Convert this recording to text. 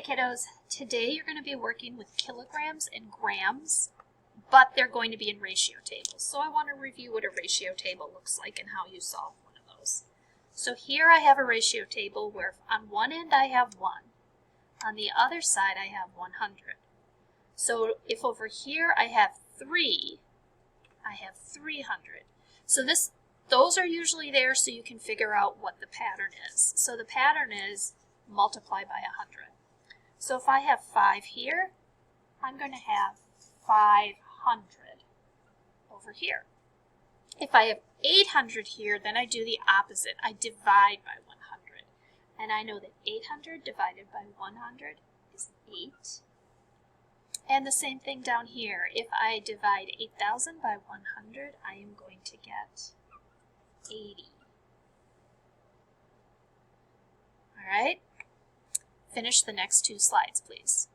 kiddos, today you're going to be working with kilograms and grams, but they're going to be in ratio tables. So I want to review what a ratio table looks like and how you solve one of those. So here I have a ratio table where on one end I have 1. On the other side I have 100. So if over here I have 3, I have 300. So those are usually there so you can figure out what the pattern is. So the pattern is multiply by 100. So if I have 5 here, I'm going to have 500 over here. If I have 800 here, then I do the opposite. I divide by 100. And I know that 800 divided by 100 is 8. And the same thing down here. If I divide 8,000 by 100, I am going to get 80. All right? Finish the next 2 slides, please.